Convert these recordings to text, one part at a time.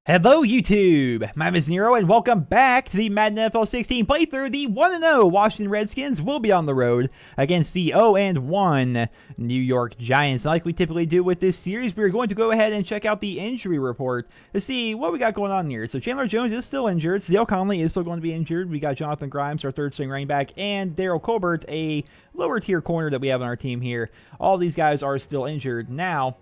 Hello YouTube, my name is Nero and welcome back to the Madden NFL 16 playthrough. The 1-0 Washington Redskins will be on the road against the 0-1 New York Giants. Like we typically do with this series, we're going to go ahead and check out the injury report to see what we got going on here. So Chandler Jones is still injured, Dale Conley is still going to be injured, we got Jonathan Grimes, our third string running back, and Daryl Colbert, a lower tier corner that we have on our team here. All these guys are still injured. Now,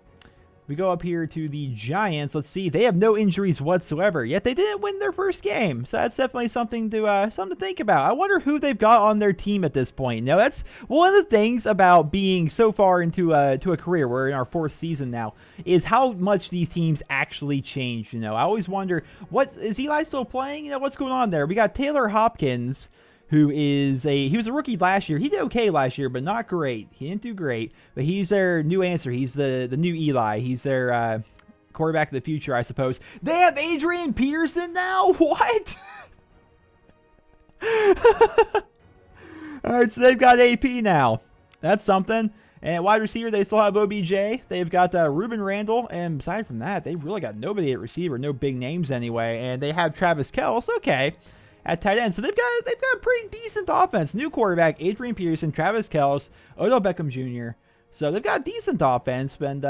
we go up here to the Giants. Let's see. They have no injuries whatsoever, yet they didn't win their first game. So that's definitely something to think about. I wonder who they've got on their team at this point. Now, that's one of the things about being so far into a career. We're in our fourth season now. Is how much these teams actually change. I always wonder, what is Eli still playing? What's going on there? We got Taylor Hopkins, who is he was a rookie last year. He did okay last year, but not great. He didn't do great, but he's their new answer. He's the new Eli. He's their quarterback of the future, I suppose. They have Adrian Peterson now? What? All right, so they've got AP now. That's something. And wide receiver, they still have OBJ. They've got Ruben Randall, and aside from that, they really got nobody at receiver, no big names anyway. And they have Travis Kelce. Okay. At tight end. So they've got a pretty decent offense. New quarterback, Adrian Peterson, Travis Kelce, Odell Beckham Jr. So they've got a decent offense, and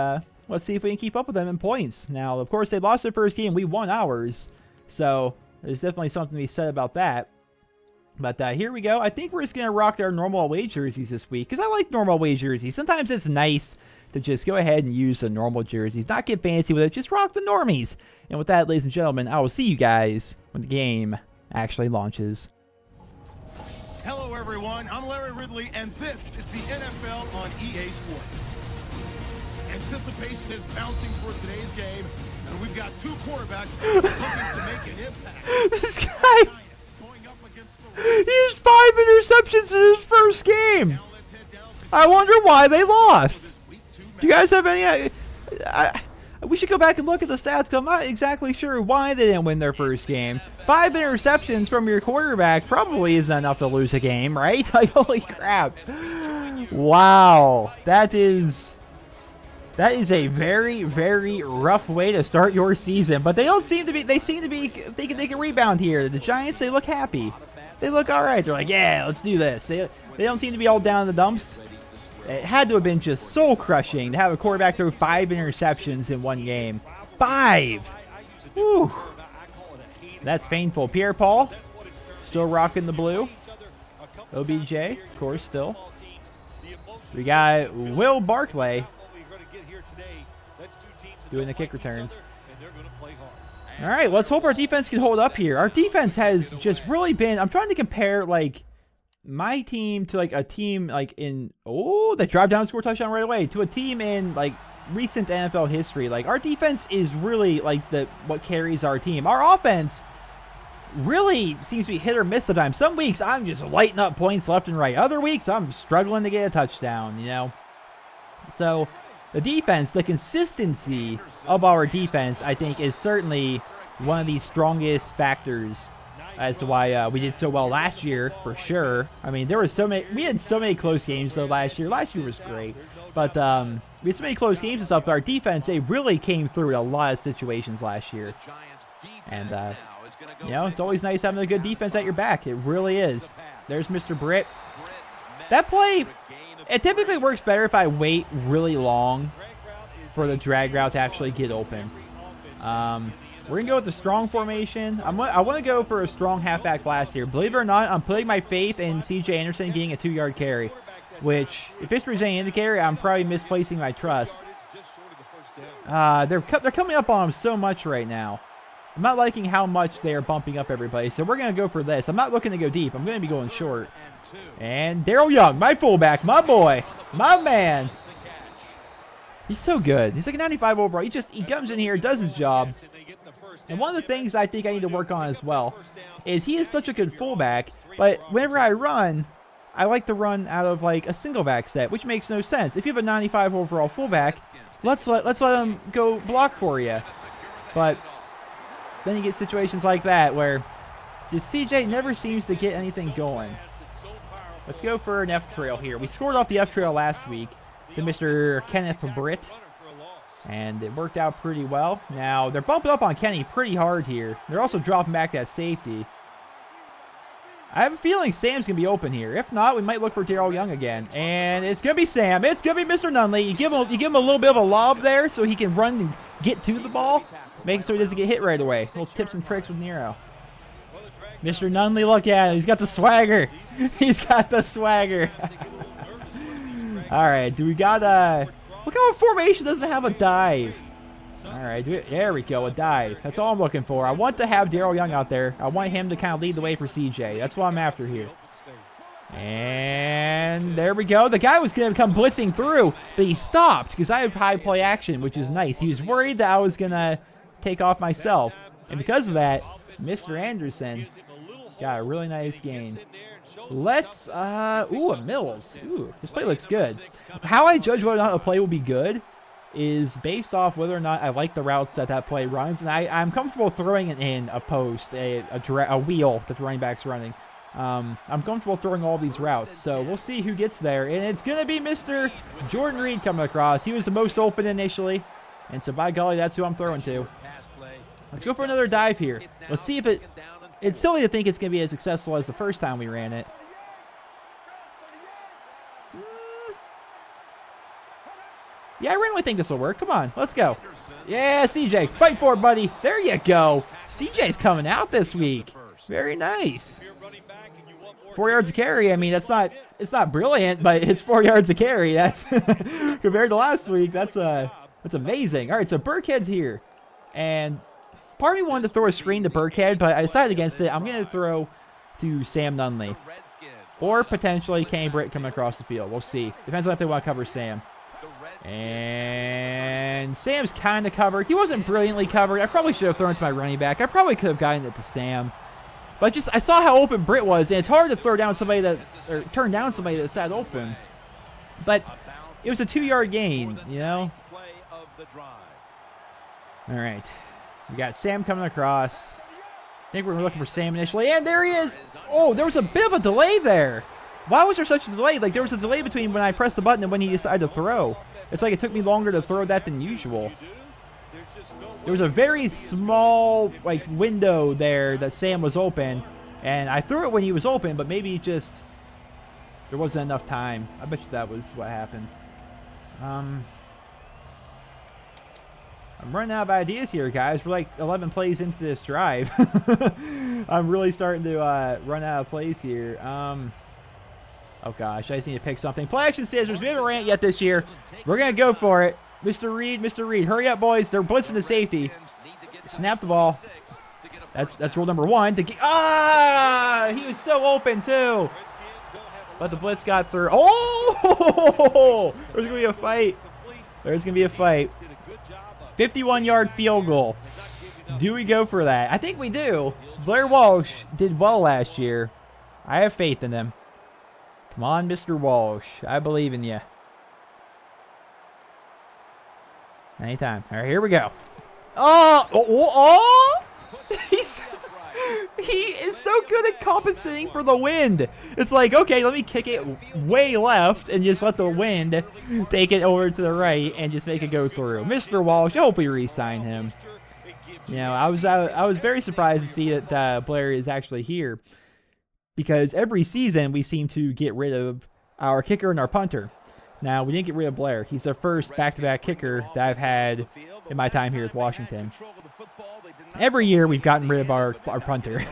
let's see if we can keep up with them in points. Now, of course, they lost their first game. We won ours. So there's definitely something to be said about that. But here we go. I think we're just going to rock our normal away jerseys this week, because I like normal away jerseys. Sometimes it's nice to just go ahead and use the normal jerseys, not get fancy with it, just rock the normies. And with that, ladies and gentlemen, I will see you guys when the game actually launches. Hello everyone, I'm Larry Ridley and this is the NFL on EA Sports. Anticipation is mounting for today's game and we've got two quarterbacks looking to make an impact. This guy, he has 5 interceptions in his first game. I wonder why they lost. Do you guys have any we should go back and look at the stats, because I'm not exactly sure why they didn't win their first game. 5 interceptions from your quarterback probably isn't enough to lose a game, right? Like, holy crap. Wow. That is a very, very rough way to start your season. But they seem to be they can rebound here. The Giants, they look happy. They look all right. They're like, yeah, let's do this. They don't seem to be all down in the dumps. It had to have been just soul-crushing to have a quarterback throw 5 interceptions in one game. 5! Whew. That's painful. Pierre-Paul, still rocking the blue. OBJ, of course, still. We got Will Barkley doing the kick returns. All right, let's hope our defense can hold up here. Our defense has just really been... I'm trying to compare, like, my team to, like, a team, like, in... Oh, they drive down and score a touchdown right away. To a team in, like, recent NFL history. Like, our defense is really, like, what carries our team. Our offense really seems to be hit or miss sometimes. Some weeks, I'm just lighting up points left and right. Other weeks, I'm struggling to get a touchdown, So, the defense, the consistency of our defense, I think, is certainly one of the strongest factors as to why we did so well last year, for sure. I mean, we had so many close games, though, last year. Last year was great. But we had so many close games and stuff, but our defense, they really came through in a lot of situations last year. And, it's always nice having a good defense at your back. It really is. There's Mr. Britt. That play, it typically works better if I wait really long for the drag route to actually get open. We're going to go with the strong formation. I want to go for a strong halfback blast here. Believe it or not, I'm putting my faith in C.J. Anderson getting a 2-yard carry, which, if history is any indicator, I'm probably misplacing my trust. They're coming up on him so much right now. I'm not liking how much they are bumping up everybody, so we're going to go for this. I'm not looking to go deep. I'm going to be going short. And Daryl Young, my fullback, my boy, my man. He's so good. He's like a 95 overall. He comes in here, does his job. And one of the things I think I need to work on as well is he is such a good fullback, but whenever I run, I like to run out of like a single back set, which makes no sense. If you have a 95 overall fullback, let's let him go block for you. But then you get situations like that where just CJ never seems to get anything going. Let's go for an F trail here. We scored off the F trail last week to Mr. Kenneth Britt. And it worked out pretty well. Now, they're bumping up on Kenny pretty hard here. They're also dropping back that safety. I have a feeling Sam's going to be open here. If not, we might look for Daryl Young again. And it's going to be Sam. It's going to be Mr. Nunley. You give him a little bit of a lob there so he can run and get to the ball. Make so he doesn't get hit right away. Little tips and tricks with Nero. Mr. Nunley, look at him. He's got the swagger. He's got the swagger. All right, do we got look how a formation doesn't have a dive. All right, there we go, a dive. That's all I'm looking for. I want to have Daryl Young out there. I want him to kind of lead the way for CJ. That's what I'm after here. And there we go. The guy was going to come blitzing through, but he stopped because I have high play action, which is nice. He was worried that I was going to take off myself. And because of that, Mr. Anderson got a really nice gain. Let's, ooh, a Mills. Ooh, this play looks good. How I judge whether or not a play will be good is based off whether or not I like the routes that play runs. And I'm comfortable throwing it in a post, a wheel that the running back's running. I'm comfortable throwing all these routes. So we'll see who gets there. And it's going to be Mr. Jordan Reed coming across. He was the most open initially. And so by golly, that's who I'm throwing to. Let's go for another dive here. Let's see if it's silly to think it's going to be as successful as the first time we ran it. Yeah, I really think this will work. Come on, let's go. Yeah, CJ, fight for it, buddy. There you go. CJ's coming out this week. Very nice. 4 yards of carry. I mean, it's not brilliant, but it's 4 yards of carry. That's compared to last week. That's amazing. All right, so Burkhead's here, and part of me wanted to throw a screen to Burkhead, but I decided against it. I'm going to throw to Sam Nunley, or potentially Kenny Britt coming across the field. We'll see. Depends on if they want to cover Sam. And Sam's kind of covered. He wasn't brilliantly covered. I probably should have thrown it to my running back. I probably could have gotten it to Sam. But I saw how open Britt was, and it's hard to turn down somebody that's that open. But it was a 2-yard gain, you know? All right. We got Sam coming across. I think we were looking for Sam initially, and there he is. Oh, there was a bit of a delay there. Why was there such a delay? Like, there was a delay between when I pressed the button and when he decided to throw. It's like it took me longer to throw that than usual. There was a very small, like, window there that Sam was open, and I threw it when he was open, but maybe just there wasn't enough time. I bet you that was what happened. I'm running out of ideas here, guys. We're like 11 plays into this drive. I'm really starting to run out of plays here. Oh, gosh, I just need to pick something. Play action scissors. We haven't ran it yet this year. We're going to go for it. Mr. Reed. Hurry up, boys. They're blitzing the safety. Snap the ball. That's rule number 1. He was so open, too. But the blitz got through. Oh! There's going to be a fight. There's going to be a fight. 51-yard field goal. Do we go for that? I think we do. Blair Walsh did well last year. I have faith in him. Come on, Mr. Walsh. I believe in you. Anytime. All right, here we go. He is so good at compensating for the wind. It's like, okay, let me kick it way left and just let the wind take it over to the right and just make it go through. Mr. Walsh, I hope we re-sign him. You know, I was very surprised to see that Blair is actually here, because every season we seem to get rid of our kicker and our punter. Now, we didn't get rid of Blair. He's the first back-to-back kicker that I've had in my time here with Washington. Every year we've gotten rid of our punter.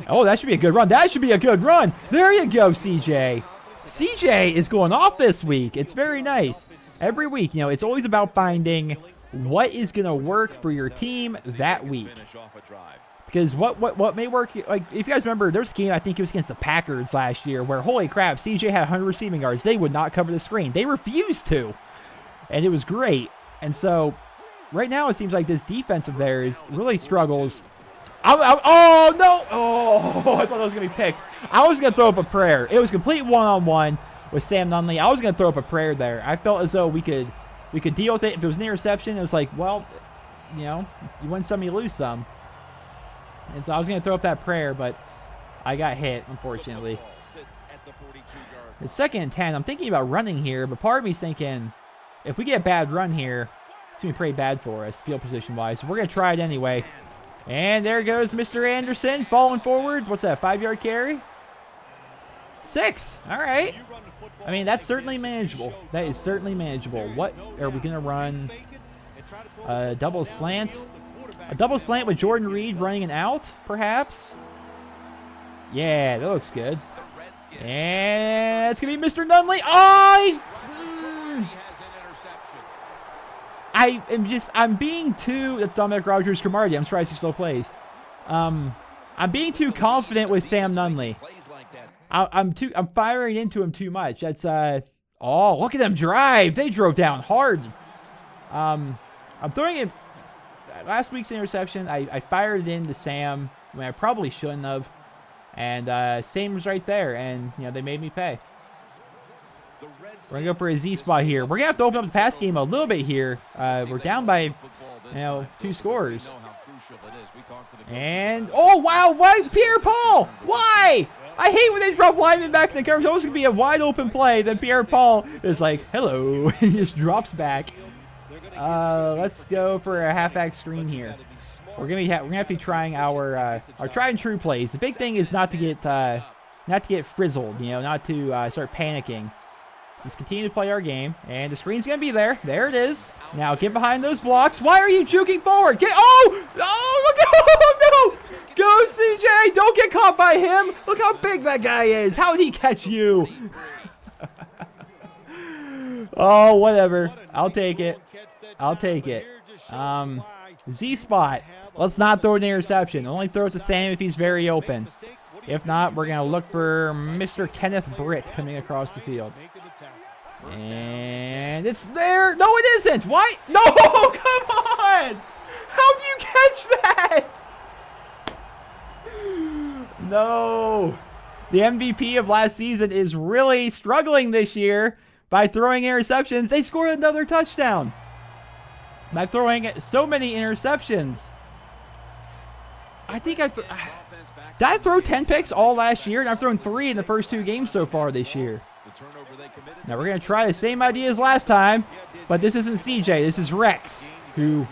Oh, that should be a good run. That should be a good run. There you go, CJ. CJ is going off this week. It's very nice. Every week, you know, it's always about finding what is going to work for your team that week. Because what may work, like, if you guys remember, there was a game, I think it was against the Packers last year, where, holy crap, CJ had 100 receiving yards. They would not cover the screen. They refused to. And it was great. And so, right now, it seems like this defense of theirs really struggles. Oh, no! Oh, I thought that was going to be picked. I was going to throw up a prayer. It was complete one-on-one with Sam Nunley. I was going to throw up a prayer there. I felt as though we could deal with it. If it was an interception, it was like, well, you know, you win some, you lose some. And so I was going to throw up that prayer, but I got hit, unfortunately. It's 2nd and 10. I'm thinking about running here, but part of me's thinking, if we get a bad run here, It's going to be pretty bad for us, field position-wise. So we're going to try it anyway. And there goes Mr. Anderson, falling forward. What's that, 5-yard carry? 6. All right. I mean, that's certainly manageable. That is certainly manageable. What are we going to run? Double slant? A double slant with Jordan Reed running an out, perhaps? Yeah, that looks good. And it's going to be Mr. Nunley. Oh! I'm being too, that's Dominic Rogers-Cromartie. I'm surprised he still plays. I'm being too confident with Sam Nunley. I'm firing into him too much. That's, oh, look at them drive. They drove down hard. I'm throwing it, last week's interception, I fired it into Sam when I probably shouldn't have. And Sam was right there, and, you know, they made me pay. We're going to go for a Z spot here. We're going to have to open up the pass game a little bit here. We're down by, you know, 2 scores. And, oh, wow, why Pierre-Paul? Why? I hate when they drop linemen back in the coverage. It's always going to be a wide open play. Then Pierre-Paul is like, hello, and he just drops back. Let's go for a halfback screen here. We're gonna have to be trying our tried and true plays. The big thing is not to get frizzled, you know, not to start panicking. Let's continue to play our game, and the screen's gonna be there. There it is. Now get behind those blocks. Why are you juking forward? Look, oh no! Go CJ! Don't get caught by him. Look how big that guy is. How did he catch you? Oh, whatever. I'll take it. I'll take it. Z spot. Let's not throw an interception. Only throw it to Sam if he's very open. If not, we're going to look for Mr. Kenneth Britt coming across the field. And it's there. No, it isn't. Why? No, come on. How do you catch that? No. The MVP of last season is really struggling this year by throwing interceptions. They scored another touchdown by throwing so many interceptions. I think did I throw 10 picks all last year? And I've thrown 3 in the first 2 games so far this year. Now we're going to try the same idea as last time, but this isn't CJ. This is Rex, who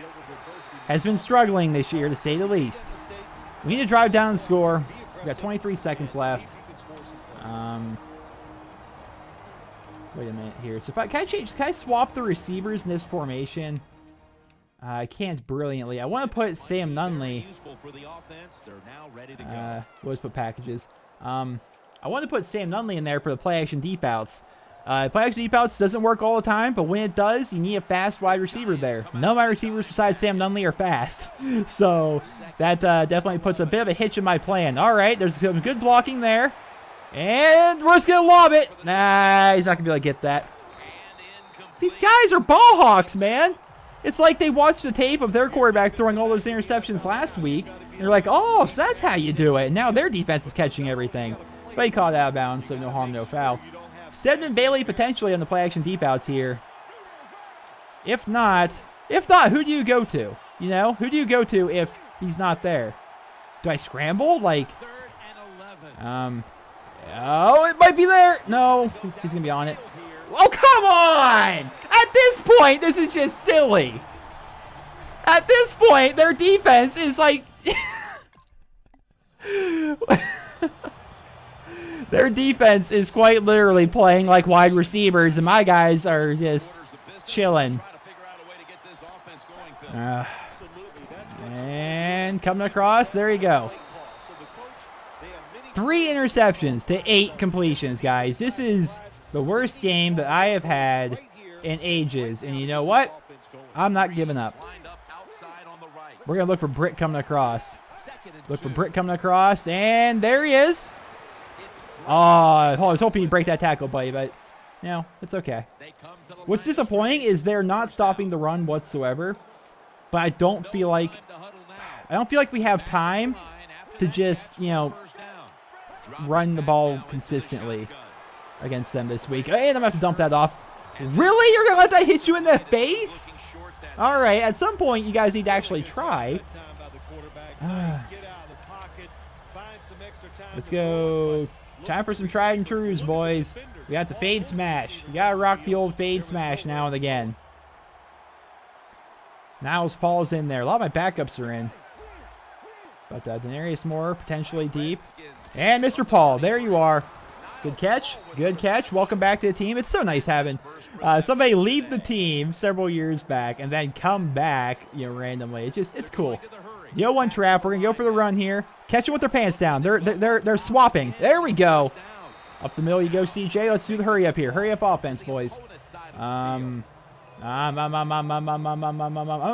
has been struggling this year, to say the least. We need to drive down and score. We've got 23 seconds left. Wait a minute here. So can I swap the receivers in this formation? I can't brilliantly. I want to put Sam Nunley. Let's put packages. I want to put Sam Nunley in there for the play action deep outs. Play action deep outs doesn't work all the time, but when it does, you need a fast wide receiver there. None of my receivers besides Sam Nunley are fast. So that definitely puts a bit of a hitch in my plan. All right, there's some good blocking there. And we're just going to lob it. Nah, he's not going to be able to get that. These guys are ball hawks, man. It's like they watched the tape of their quarterback throwing all those interceptions last week. And they're like, oh, so that's how you do it. And now their defense is catching everything. But he caught out of bounds, so no harm, no foul. Stedman Bailey potentially on the play action deep outs here. If not, who do you go to? You know, who do you go to if he's not there? Do I scramble? Like, oh, it might be there. No, he's going to be on it. Oh, come on! At this point, this is just silly. At this point, their defense is like... Their defense is quite literally playing like wide receivers, and my guys are just chilling. And coming across, there you go. 3 interceptions to 8 completions, guys. This is the worst game that I have had in ages. And you know what? I'm not giving up. We're going to look for Britt coming across. Look for Britt coming across. And there he is. Oh, I was hoping he'd break that tackle, buddy, but no, it's okay. What's disappointing is they're not stopping the run whatsoever. But I don't feel like we have time to just, you know, run the ball consistently against them this week. And I'm going to have to dump that off. Really? You're going to let that hit you in the face? All right, at some point, you guys need to actually try. Let's go. Time for some tried and trues, boys. We got the fade smash. You got to rock the old fade smash now and again. Niles Paul's in there. A lot of my backups are in. But Denarius Moore potentially deep. And Mr. Paul, there you are. Good catch. Good catch. Welcome back to the team. It's so nice having somebody leave the team several years back and then come back, randomly. It's cool. The 0-1 trap. We're gonna go for the run here. Catch it with their pants down. They're swapping. There we go. Up the middle you go, CJ. Let's do the hurry up here. Hurry up offense, boys. I'm gonna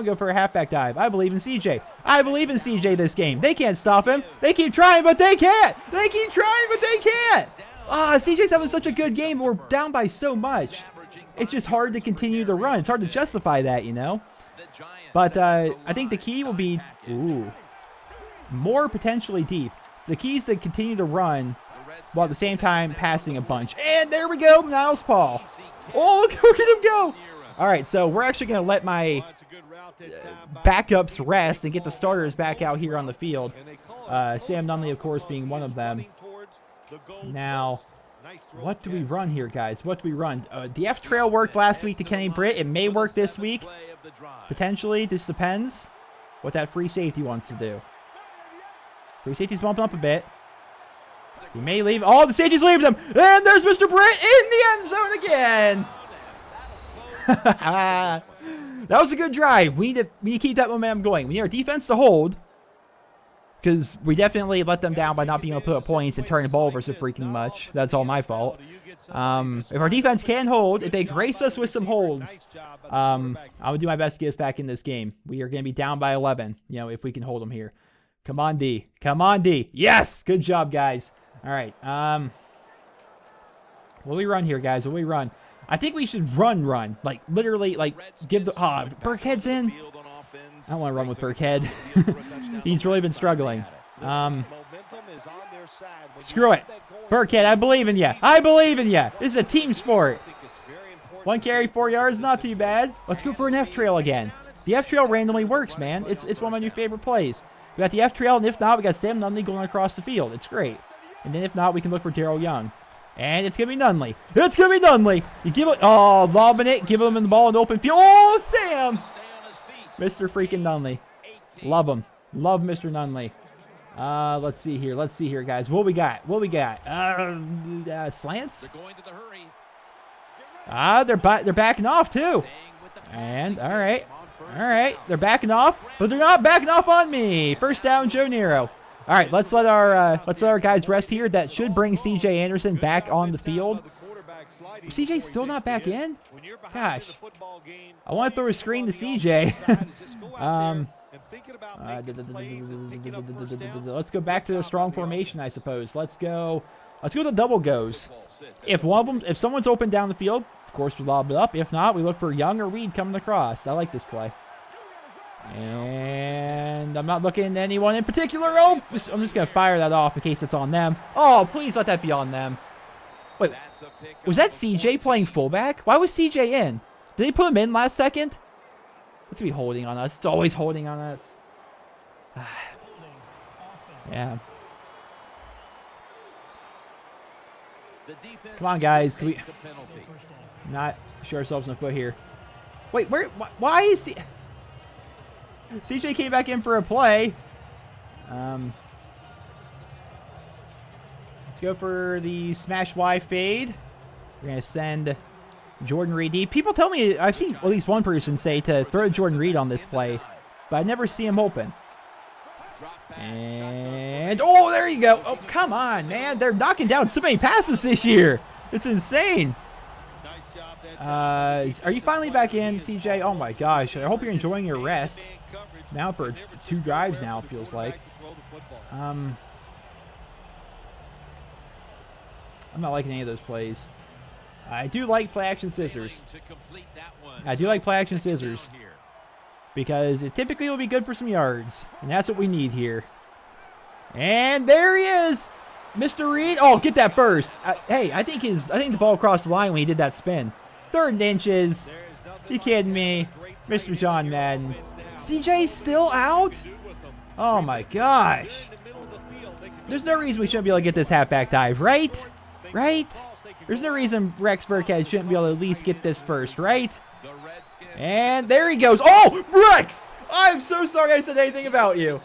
go for a halfback dive. I believe in CJ. I believe in CJ this game. They can't stop him. They keep trying, but they can't. They keep trying, but they can't. CJ's having such a good game. We're down by so much. It's just hard to continue the run. It's hard to justify that, But I think the key will be, more potentially deep. The key is to continue to run while at the same time passing a bunch. And there we go, Niles Paul. Oh, look at him go. All right, so we're actually going to let my backups rest and get the starters back out here on the field. Sam Nunley, of course, being one of them. Now, what do we run here, guys? What do we run? The F trail worked last week to Kenny Britt. It may work this week. Potentially. This depends what that free safety wants to do. Free safety's bumping up a bit. He may leave. Oh, the safety's leaving him. And there's Mr. Britt in the end zone again. That was a good drive. We need to keep that momentum going. We need our defense to hold, because we definitely let them down by not being able to put up points and turn the ball over so freaking much. That's all my fault. If our defense can hold, if they grace us with some holds, I would do my best to get us back in this game. We are going to be down by 11, if we can hold them here. Come on, D. Come on, D. Yes! Good job, guys. All right. What do we run here, guys? What do we run? I think we should run. Like, literally, give the... Burkhead's in. I don't want to run with Burkhead. He's really been struggling. Screw it. Burkhead, I believe in you. I believe in you. This is a team sport. 1 carry, 4 yards, not too bad. Let's go for an F trail again. The F trail randomly works, man. It's one of my new favorite plays. We got the F trail, and if not, we got Sam Nunley going across the field. It's great. And then if not, we can look for Daryl Young. And it's going to be Nunley. It's going to be Nunley. You give it... Oh, lobbing it. Give him the ball in the open field. Oh, Sam! Mr. freaking Nunley. Love him. Love Mr. Nunley. Let's see here. Let's see here, guys. What we got? What we got? Slants? They're backing off, too. And, all right. All right. They're backing off, but they're not backing off on me. First down, Joe Nero. All right, let's let our guys rest here. That should bring C.J. Anderson back on the field. C.J. still not back in? Gosh. I want to throw a screen to C.J. Let's go back to the strong formation, I suppose. Let's go the double goes. If someone's open down the field, of course we lob it up. If not, we look for Young or Reed coming across. I like this play. And I'm not looking at anyone in particular. Oh, I'm just going to fire that off in case it's on them. Oh, please let that be on them. Wait, was that CJ playing fullback? Why was CJ in? Did they put him in last second? Let's be holding on us. It's always holding on us. Yeah. Come on, guys. Can we not shoot ourselves in the foot here? Wait, why is he... CJ came back in for a play. Let's go for the smash Y fade. We're going to send Jordan Reed deep. People tell me, I've seen at least one person say to throw Jordan Reed on this play, but I never see him open. And, oh, there you go. Oh, come on, man. They're knocking down so many passes this year. It's insane. Are you finally back in, CJ? Oh, my gosh. I hope you're enjoying your rest. Now for 2 drives now, it feels like. I'm not liking any of those plays. I do like play action scissors. I do like play action scissors, because it typically will be good for some yards, and that's what we need here. And there he is, Mr. Reed. Oh, get that first. Hey, I think the ball crossed the line when he did that spin. 3rd inches. You kidding me, Mr. John Madden? CJ's still out? Oh my gosh. There's no reason we shouldn't be able to get this halfback dive, right? Right? There's no reason Rex Burkhead shouldn't be able to at least get this first, right? And there he goes. Oh, Rex! I'm so sorry I said anything about you.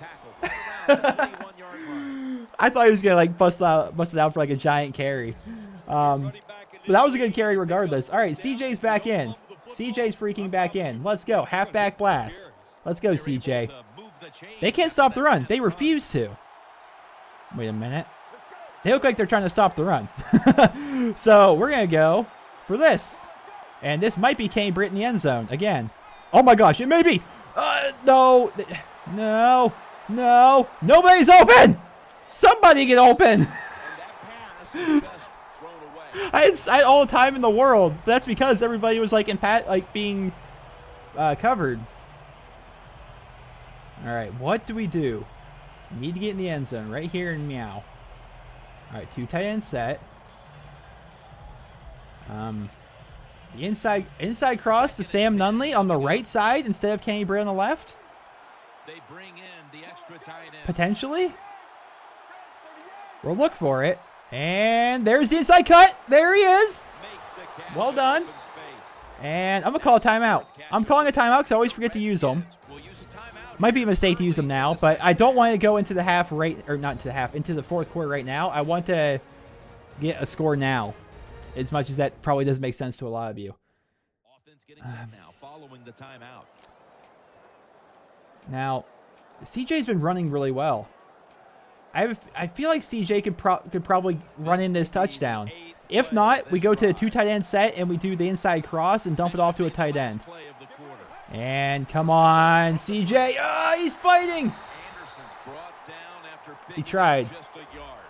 I thought he was gonna like bust it out for like a giant carry. But that was a good carry regardless. All right, CJ's back in. CJ's freaking back in. Let's go. Halfback blast. Let's go, CJ. They can't stop the run. They refuse to. Wait a minute. They look like they're trying to stop the run. So we're going to go for this. And this might be Kenny Britt in the end zone again. Oh my gosh, it may be. No. No. No. Nobody's open. Somebody get open. I had all the time in the world. But that's because everybody was like being covered. All right, what do? We need to get in the end zone right here in meow. All right, 2 tight end set. The inside cross to Sam Nunley on the right side instead of Kenny Britt on the left. They bring in the extra tight end. Potentially. We'll look for it. And there's the inside cut. There he is. Well done. And I'm going to call a timeout. I'm calling a timeout because I always forget to use them. Might be a mistake to use them now, but I don't want to go into the half into the fourth quarter right now. I want to get a score now, as much as that probably doesn't make sense to a lot of you. Offense getting set now, following the timeout. Now, CJ's been running really well. I feel like CJ could probably run in this touchdown. If not, we go to a 2 tight end set and we do the inside cross and dump it off to a tight end. And come on, CJ. Oh, he's fighting. He tried.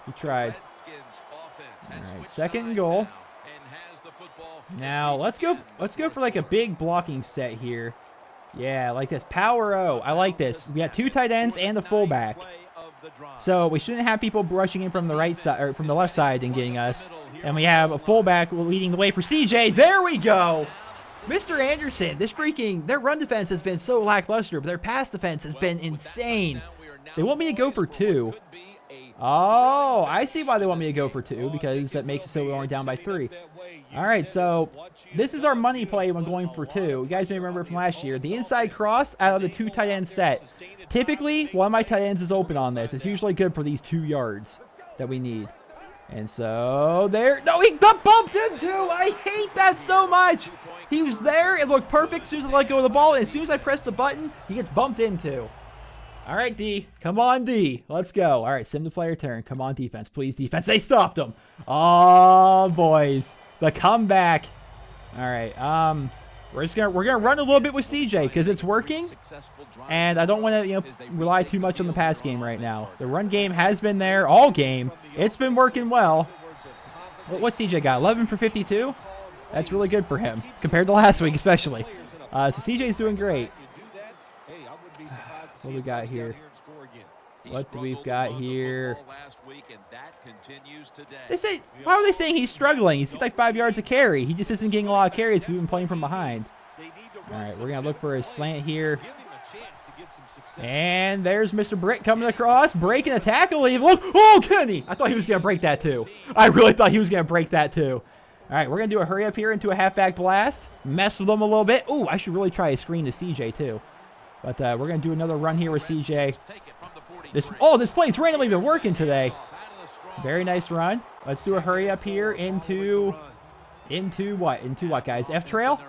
He tried. All right, 2nd and goal. Now let's go for like a big blocking set here. Yeah, like this. Power O. I like this. We got 2 tight ends and a fullback. So we shouldn't have people rushing in from the right side or from the left side and getting us. And we have a fullback leading the way for CJ. There we go. Mr. Anderson, their run defense has been so lackluster, but their pass defense has been insane. They want me to go for 2. Oh, I see why they want me to go for 2, because that makes it so we're only down by 3. All right, so this is our money play when going for 2. You guys may remember from last year. The inside cross out of the 2 tight end set. Typically, one of my tight ends is open on this. It's usually good for these 2 yards that we need. And so there. No, he got bumped into. I hate that so much. He was there. It looked perfect as soon as I let go of the ball. And as soon as I press the button, he gets bumped into. All right, D. Come on, D. Let's go. All right, sim to player turn. Come on, defense. Please, defense. They stopped him. Oh, boys. The comeback. All right. We're gonna run a little bit with CJ because it's working, and I don't want to rely too much on the pass game right now. The run game has been there all game. It's been working well. What's CJ got? 11 for 52. That's really good for him compared to last week, especially. So CJ's doing great. What do we got here? What do we've got here? Why are they saying he's struggling? He's like 5 yards a carry. He just isn't getting a lot of carries because we've been playing from behind. All right, we're going to look for a slant here. And there's Mr. Britt coming across, breaking a tackle even. Look, oh, Kenny! I thought he was going to break that too. I really thought he was going to break that too. All right, we're going to do a hurry up here into a halfback blast. Mess with them a little bit. Ooh, I should really try a screen to CJ too. But we're going to do another run here with CJ. This play's randomly been working today. Very nice run. Let's do a hurry up here into what? Into what, guys? F-Trail?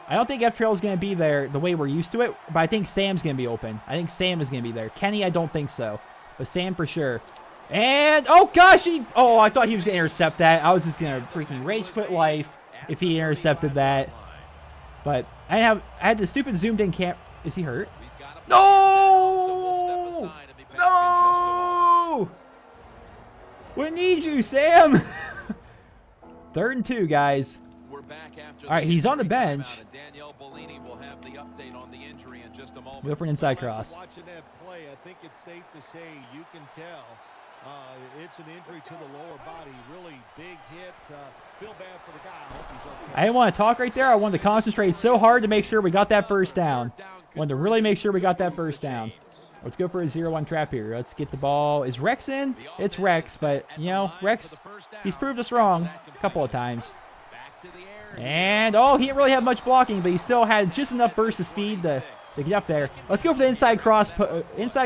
I don't think F-Trail is going to be there the way we're used to it, but I think Sam's going to be open. I think Sam is going to be there. Kenny, I don't think so. But Sam for sure. And, oh gosh, I thought he was going to intercept that. I was just going to freaking rage quit life if he intercepted that. But I had the stupid zoomed in cam. Is he hurt? No! No! We need you, Sam. 3rd and 2, guys. All right, he's on the bench. Go for an inside cross. Watching that play, I think it's safe to say you can tell it's an injury to the lower body. Really big hit. Feel bad for the guy. I hope he's okay. I didn't want to talk right there. I wanted to concentrate so hard to make sure we got that first down. Wanted to really make sure we got that first down. Let's go for a 0-1 trap here. Let's get the ball. Is Rex in? It's Rex, but, Rex, he's proved us wrong a couple of times. And, oh, he didn't really have much blocking, but he still had just enough burst of speed to get up there. Let's go for the inside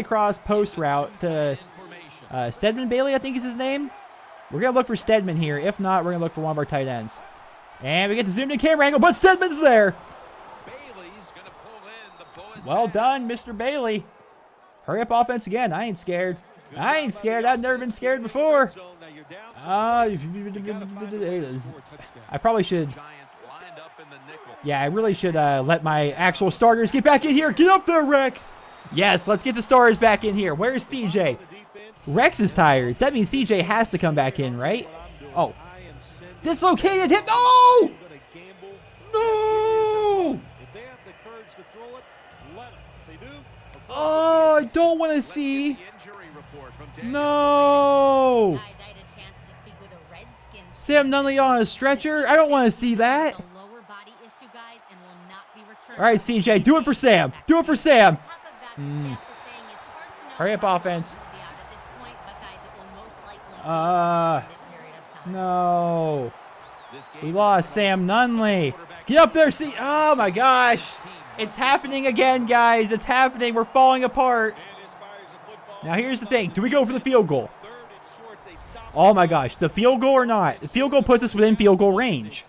cross post route to Stedman Bailey, I think is his name. We're going to look for Stedman here. If not, we're going to look for one of our tight ends. And we get the zoomed in camera angle, but Stedman's there. Well done, Mr. Bailey. Hurry up offense again. I ain't scared. I ain't scared. I've never been scared before. I probably should. Yeah, I really should let my actual starters get back in here. Get up there, Rex. Yes, let's get the starters back in here. Where's CJ? Rex is tired. So that means CJ has to come back in, right? Oh. Dislocated hip. No! No! Oh, I don't want to see. No. Sam Nunley on a stretcher. I don't want to see that. All right, CJ, do it for Sam. Do it for Sam. Hurry up, offense. No. We lost Sam Nunley. Get up there, see. Oh my gosh. It's happening again, guys. It's happening. We're falling apart. Now here's the thing. Do we go for the field goal? Oh my gosh. The field goal or not? The field goal puts us within field goal range.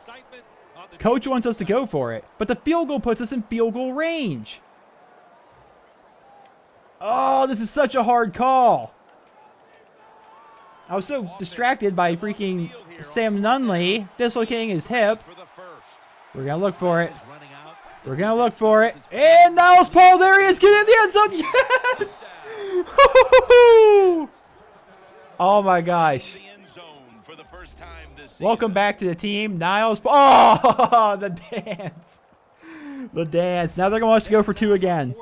Coach wants us to go for it, but the field goal puts us in field goal range. Oh, this is such a hard call. I was so distracted by freaking Sam Nunley dislocating his hip. We're going to look for it. We're going to look for it. And now it's Paul. There he is. Get in the end zone. Yes! Oh, my gosh. Welcome back to the team. Niles. Oh, the dance. The dance. Now they're going to want us to go for two again.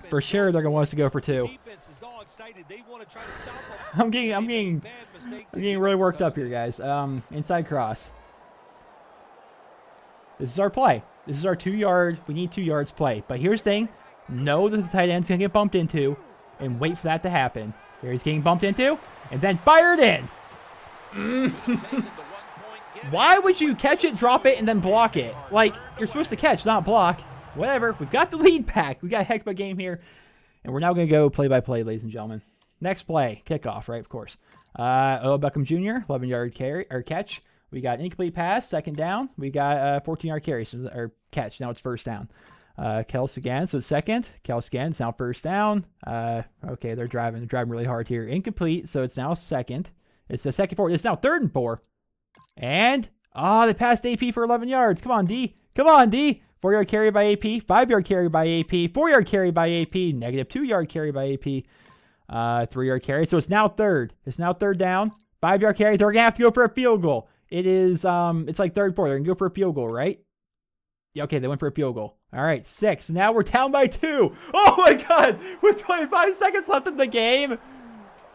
For sure, they're going to want us to go for two. I'm getting really worked up here, guys. Inside cross. This is our play. This is our 2 yard. We need 2 yards play. But here's the thing. Know that the tight end's going to get bumped into. And wait for that to happen. Here he's getting bumped into. And then fired in. Why would you catch it, drop it, and then block it? Like, you're supposed to catch, not block. Whatever. We've got the lead back. We got a heck of a game here. And we're now going to go play-by-play, ladies and gentlemen. Next play. Kickoff, right? Of course. O. Beckham Jr., 11-yard carry or catch. We got incomplete pass, second down. We got 14-yard carry, or catch. Now it's first down. Kels again, so second. Kels again, it's now first down. Okay, they're driving really hard here. Incomplete, so it's now second. It's the second 4. It's now 3rd and 4. And, they passed AP for 11 yards. Come on, D. Come on, D. 4-yard carry by AP. 5-yard carry by AP. 4-yard carry by AP. Negative 2-yard carry by AP. 3-yard carry. So it's now 3rd. It's now 3rd down. 5-yard carry. They're going to have to go for a field goal. It is, it's like 3rd, 4th. They're going to go for a field goal, right? Yeah, okay, they went for a field goal. All right, 6. Now we're down by 2. Oh, my God. With 25 seconds left in the game.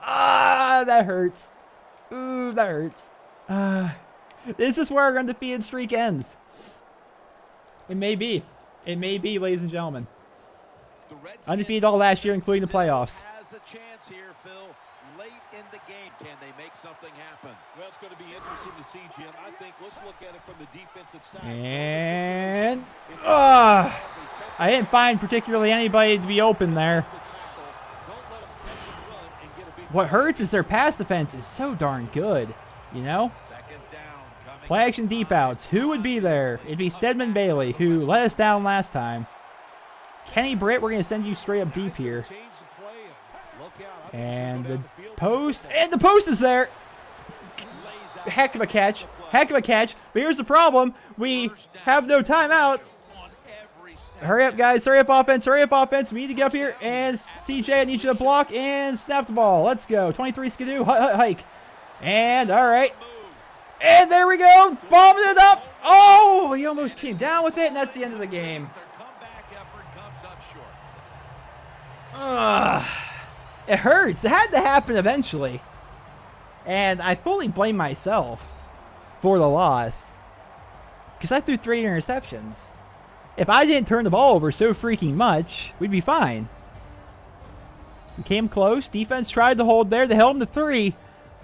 That hurts. Ooh, that hurts. This is where our undefeated streak ends. It may be. It may be, ladies and gentlemen. Undefeated all last year, including the playoffs. Has a chance here, Phil. Late in the game, can they make something happen? Well, it's going to be interesting to see, Jim. I think let's look at it from the defensive side. And I didn't find particularly anybody to be open there. What hurts is their pass defense is so darn good, you know? Play action deep outs. Who would be there? It'd be Stedman Bailey, who let us down last time. Kenny Britt, we're going to send you straight up deep here. And the post. And the post is there. Heck of a catch. Heck of a catch. But here's the problem. We have no timeouts. Hurry up, guys. Hurry up, offense. Hurry up, offense. We need to get up here. And CJ, I need you to block and snap the ball. Let's go. 23 skidoo. Hike. And all right. And there we go. Bombing it up. Oh, he almost came down with it. And that's the end of the game. It hurts. It had to happen eventually. And I fully blame myself for the loss. Because I threw 3 interceptions. If I didn't turn the ball over so freaking much, we'd be fine. We came close. Defense tried to hold there. They held them to 3.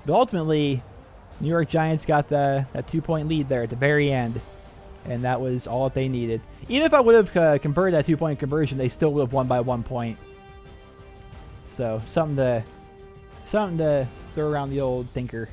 But ultimately, New York Giants got that 2-point lead there at the very end. And that was all that they needed. Even if I would have converted that 2-point conversion, they still would have won by 1 point. So something to throw around the old thinker.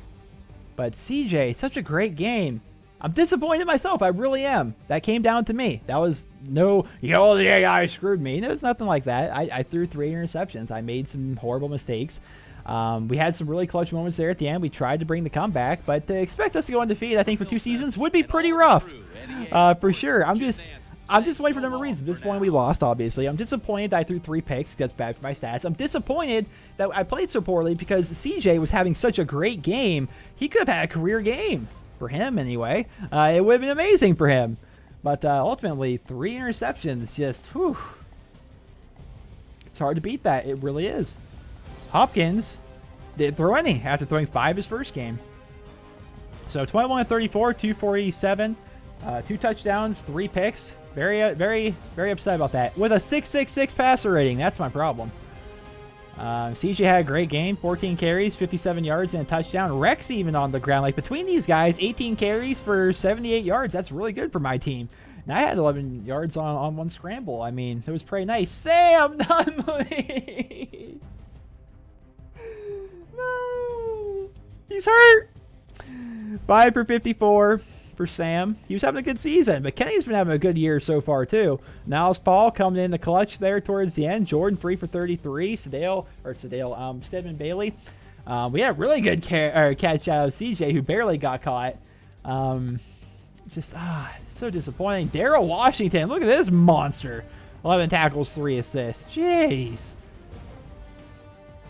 But CJ, such a great game. I'm disappointed in myself. I really am. That came down to me. That was no, the AI screwed me. There was nothing like that. I threw 3 interceptions. I made some horrible mistakes. We had some really clutch moments there at the end. We tried to bring the comeback, but to expect us to go undefeated, I think, for 2 seasons would be pretty rough, for sure. I'm just waiting for a number of reasons. At this point, we lost, obviously. I'm disappointed that I threw 3 picks. That's bad for my stats. I'm disappointed that I played so poorly because CJ was having such a great game. He could have had a career game, for him anyway. It would have been amazing for him. But ultimately, 3 interceptions, just, whew. It's hard to beat that. It really is. Hopkins didn't throw any after throwing 5 his first game. So 21-34, 247, 2 touchdowns, 3 picks. Very, very, very upset about that. With a 6.66 passer rating, that's my problem. CJ had a great game, 14 carries, 57 yards, and a touchdown. Rex even on the ground. Like, between these guys, 18 carries for 78 yards. That's really good for my team. And I had 11 yards on 1 scramble. I mean, it was pretty nice. Sam Nunley! No! He's hurt! 5 for 54 for Sam. He was having a good season, but Kenny's been having a good year so far too. Niles Paul coming in the clutch there towards the end. Jordan 3 for 33. Stedman Bailey. We had a really good catch out of CJ, who barely got caught. So disappointing. Daryl Washington, look at this monster. 11 tackles, 3 assists. Jeez.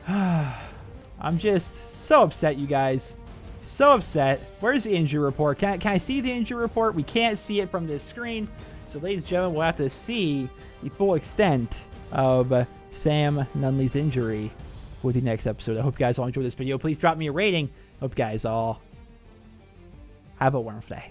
I'm just so upset, you guys. So upset. Where's the injury report? Can I see the injury report? We can't see it from this screen. So, ladies and gentlemen, we'll have to see the full extent of Sam Nunley's injury for the next episode. I hope you guys all enjoyed this video. Please drop me a rating. Hope you guys all have a wonderful day.